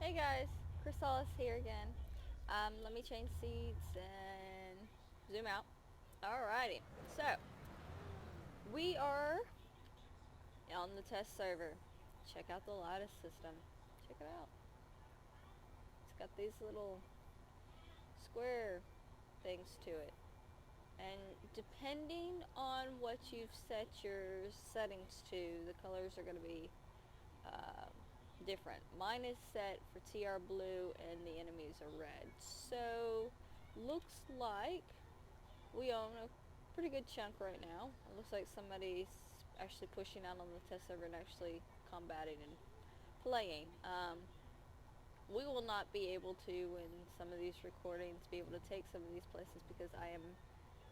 Hey guys, Chrysalis here again. Let me change seats and zoom out. Alrighty, so we are on the test server. Check out the lattice system. Check it out. It's got these little square things to it. And depending on what you've set your settings to, the colors are going to be um, different. Mine is set for TR blue and the enemies are red. So, looks like we own a pretty good chunk right now. It looks like somebody's actually pushing out on the test server and actually combating and playing. We will not be able to, in some of these recordings, be able to take some of these places because I am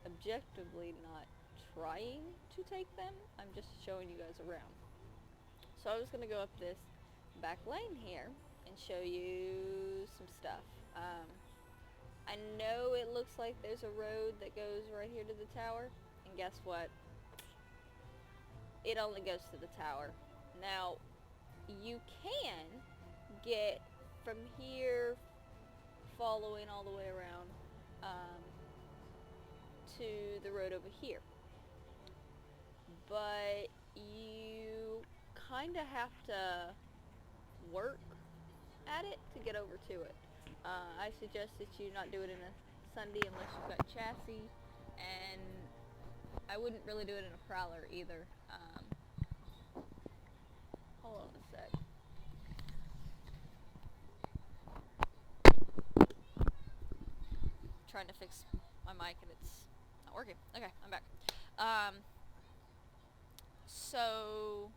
objectively not trying to take them. I'm just showing you guys around. So I was going to go up this back lane here and show you some stuff. I know it looks like there's a road that goes right here to the tower, and guess what? It only goes to the tower. Now, you can get from here following all the way around to the road over here. But you kind of have to work at it to get over to it. I suggest that you not do it in a Sunday unless you've got chassis, and I wouldn't really do it in a prowler either. Hold on a sec. Trying to fix my mic and it's not working. Okay, I'm back. So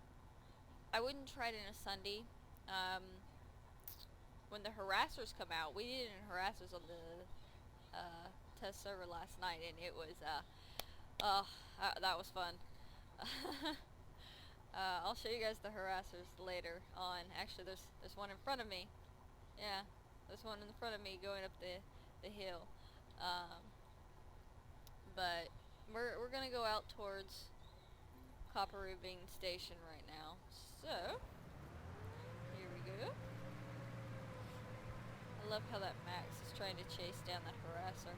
I wouldn't try it in a Sunday. When the harassers come out, we did it in harassers on the test server last night, and it was that was fun. I'll show you guys the harassers later on. Actually, there's one in front of me. Yeah, there's one in front of me going up the hill. But we're gonna go out towards Copper Ravine Station right now. So here we go. I love how that Max is trying to chase down that harasser.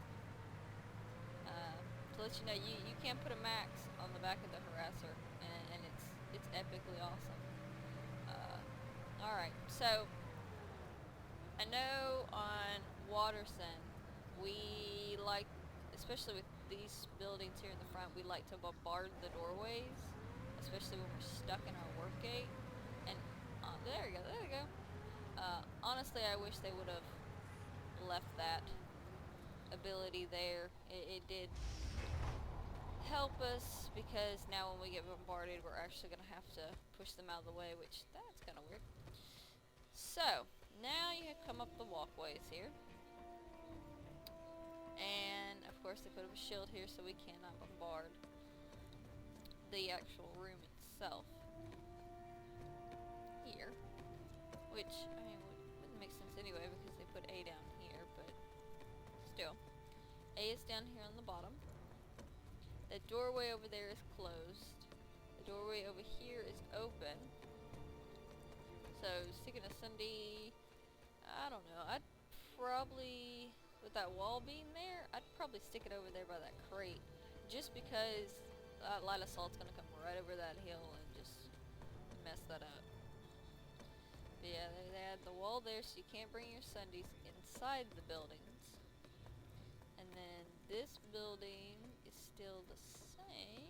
To let you know, you can put a Max on the back of the harasser, and it's epically awesome. Alright, so I know on Waterson we like, especially with these buildings here in the front, we like to bombard the doorways, especially when we're stuck in our work gate. And there we go. Honestly, I wish they would have left that ability there. It did help us, because now when we get bombarded, we're actually going to have to push them out of the way, which that's kind of weird. So, now you come up the walkways here. And, of course, they put up a shield here so we cannot bombard the actual room itself. Here. Which, I mean, wouldn't make sense anyway because they put A down here, but still. A is down here on the bottom. The doorway over there is closed. The doorway over here is open. So, sticking a Sunday, I don't know, I'd probably, with that wall being there, I'd probably stick it over there by that crate. Just because light assault's gonna come right over that hill and just mess that up. But yeah, they had the wall there so you can't bring your Sundays inside the buildings. And then this building is still the same.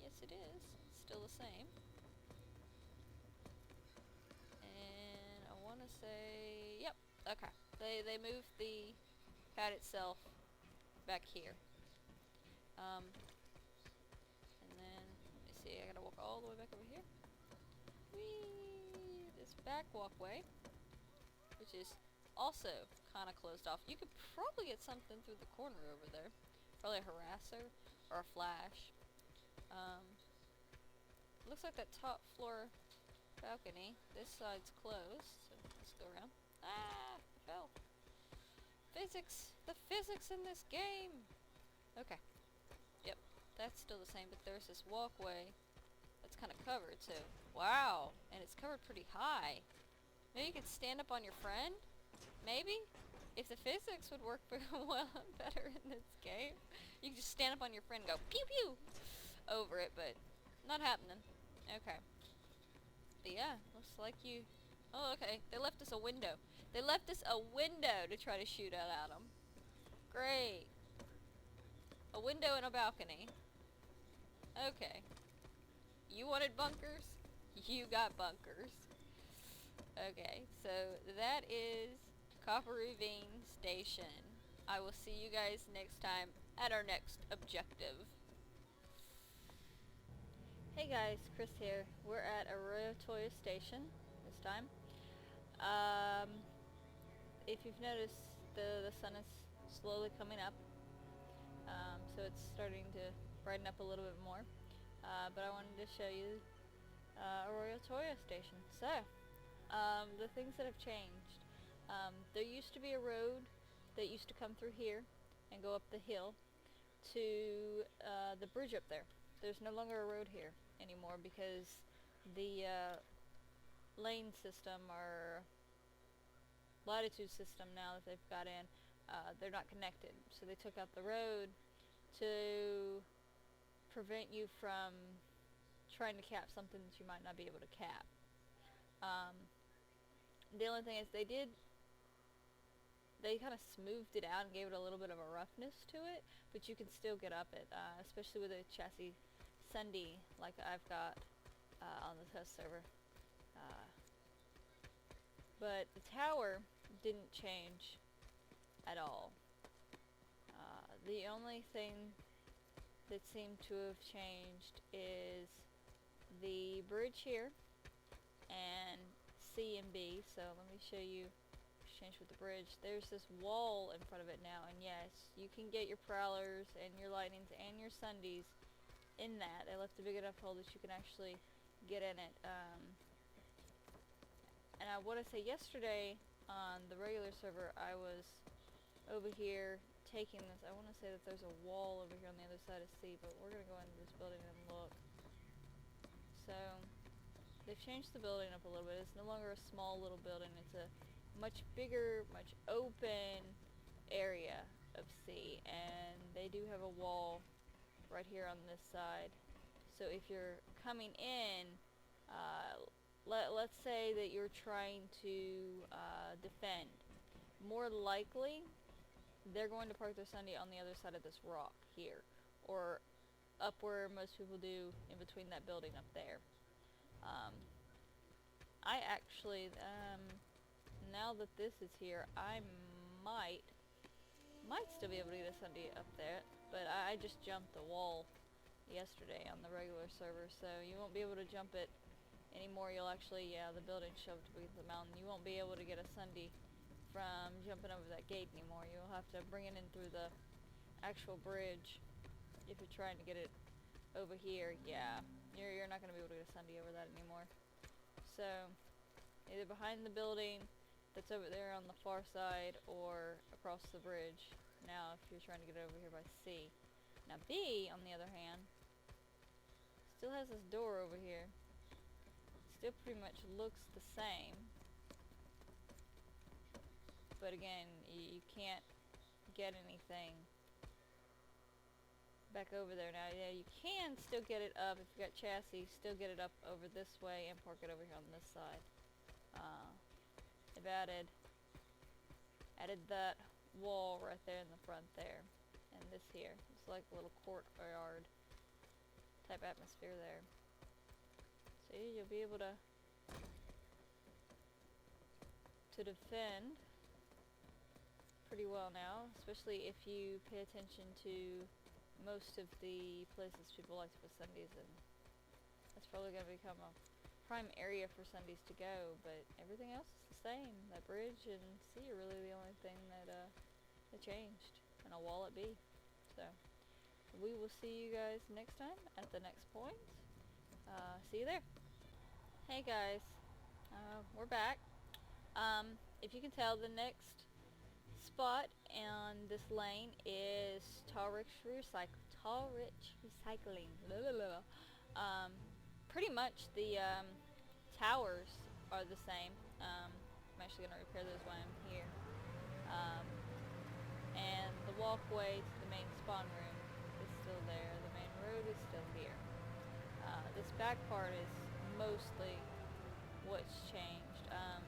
Yes, it is. It's still the same. And I want to say, yep, okay. They moved the pad itself back here. And then, let me see, I gotta walk all the way back over here. Whee! This back walkway, which is also kind of closed off. You could probably get something through the corner over there. Probably a harasser or a flash. Looks like that top floor balcony. This side's closed, so let's go around. Ah! I fell. Physics! The physics in this game! Okay. Yep, that's still the same, but there's this walkway that's kind of covered too. Wow! And it's covered pretty high. Maybe you could stand up on your friend? Maybe? If the physics would work well better in this game, you could just stand up on your friend and go pew pew over it, but not happening. Okay. But yeah, looks like you... Oh, okay. They left us a window. They left us a window to try to shoot at them. Great. A window and a balcony. Okay. You wanted bunkers? You got bunkers. Okay, so that is Copper Ravine Station. I will see you guys next time at our next objective. Hey guys, Chris here. We're at Arroyo Toya Station this time. If you've noticed, the sun is slowly coming up, so it's starting to brighten up a little bit more. But I wanted to show you Arroyo Toya Station. So, the things that have changed. There used to be a road that used to come through here and go up the hill to the bridge up there. There's no longer a road here anymore because the lane system or latitude system now that they've got in, they're not connected. So they took out the road to prevent you from trying to cap something that you might not be able to cap. The only thing is they kind of smoothed it out and gave it a little bit of a roughness to it, but you can still get up it, especially with a chassis Sunday like I've got on the test server. But the tower didn't change at all. The only thing that seemed to have changed is the bridge here and C and B. So let me show you change with the bridge. There's this wall in front of it now, and yes, you can get your prowlers and your lightnings and your Sundays in that. They left a big enough hole that you can actually get in it. And I want to say yesterday on the regular server I was over here taking this. I want to say that there's a wall over here on the other side of C, but we're going to go into this building and look. So they've changed the building up a little bit. It's no longer a small little building. It's a much bigger, much open area of C, and they do have a wall right here on this side. So if you're coming in, let's say that you're trying to defend, more likely they're going to park their Sunday on the other side of this rock here, or up where most people do in between that building up there. I actually, now that this is here, I might still be able to get a Sunday up there, but I just jumped the wall yesterday on the regular server, so you won't be able to jump it anymore. You'll actually, the building's shoved beneath the mountain. You won't be able to get a Sunday from jumping over that gate anymore. You'll have to bring it in through the actual bridge if you're trying to get it over here. Yeah, you're not going to be able to get a Sunday over that anymore. So either behind the building that's over there on the far side or across the bridge now if you're trying to get it over here by C. Now B, on the other hand, still has this door over here. Still pretty much looks the same, but again, you can't get anything back over there now. Yeah, you can still get it up if you got chassis. Still get it up over this way and park it over here on this side. They've added that wall right there in the front there, and this here. It's like a little courtyard type atmosphere there. So you'll be able to defend pretty well now, especially if you pay attention to most of the places people like to put Sundays in. That's probably going to become a prime area for Sundays to go, but everything else is the same. That bridge and C are really the only thing that changed, and a wall at B. So we will see you guys next time at the next point. See you there. Hey guys, we're back. If you can tell, the next spot on this lane is Tawrich Recycling. Blah, blah, blah. Pretty much the towers are the same. actually going to repair those while I'm here. And the walkway to the main spawn room is still there. The main road is still here. This back part is mostly what's changed. I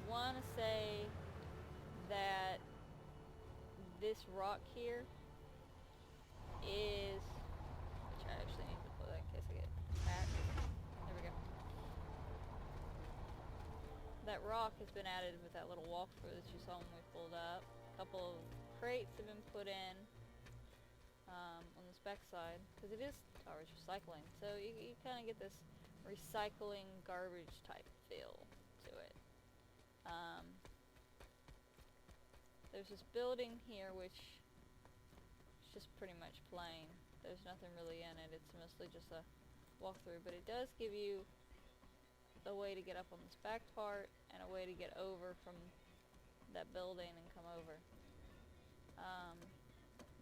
want to say that this rock here is, which I actually need to put that in case I get hacked. There we go. That rock has been added with that little walkthrough that you saw when we pulled up. A couple of crates have been put in on this back side, because it is Tawrich recycling, so you kind of get this recycling garbage type feel to it. There's this building here which is just pretty much plain. There's nothing really in it. It's mostly just a walkthrough, but it does give you a way to get up on this back part and a way to get over from that building and come over.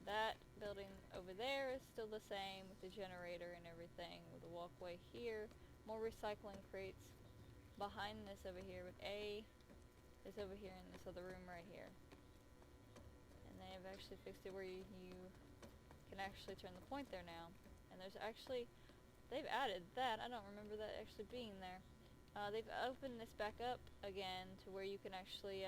That building over there is still the same with the generator and everything, with the walkway here. More recycling crates behind this over here, but A is over here in this other room right here. And they've actually fixed it where you can actually turn the point there now. And there's actually, they've added that. I don't remember that actually being there. They've opened this back up again to where you can actually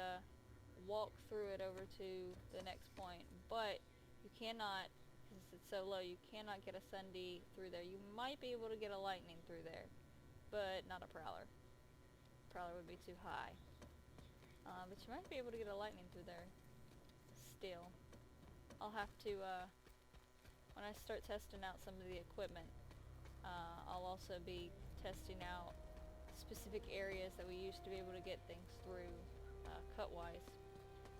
walk through it over to the next point, but you cannot, because it's so low, you cannot get a Sunday through there. You might be able to get a lightning through there, but not a prowler. Prowler would be too high. But you might be able to get a lightning through there still. I'll have to, when I start testing out some of the equipment, I'll also be testing out specific areas that we used to be able to get things through cut-wise,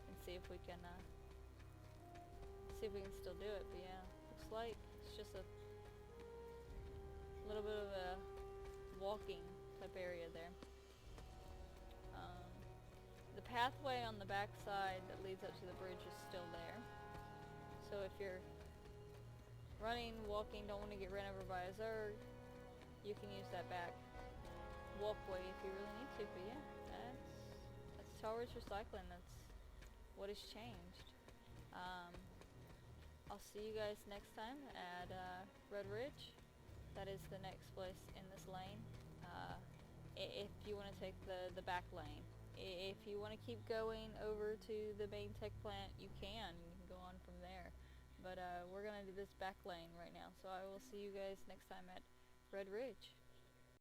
and see if we can still do it. But yeah, looks like it's just a little bit of a walking type area there. The pathway on the back side that leads up to the bridge is still there, so if you're running, walking, don't want to get ran over by a Zerg, you can use that back walkway if you really need to. But yeah, that's Tawrich recycling. That's what has changed. I'll see you guys next time at Red Ridge. That is the next place in this lane. If you want to take the back lane. If you want to keep going over to the main tech plant, you can go on from there. But we're going to do this back lane right now. So I will see you guys next time at Red Ridge.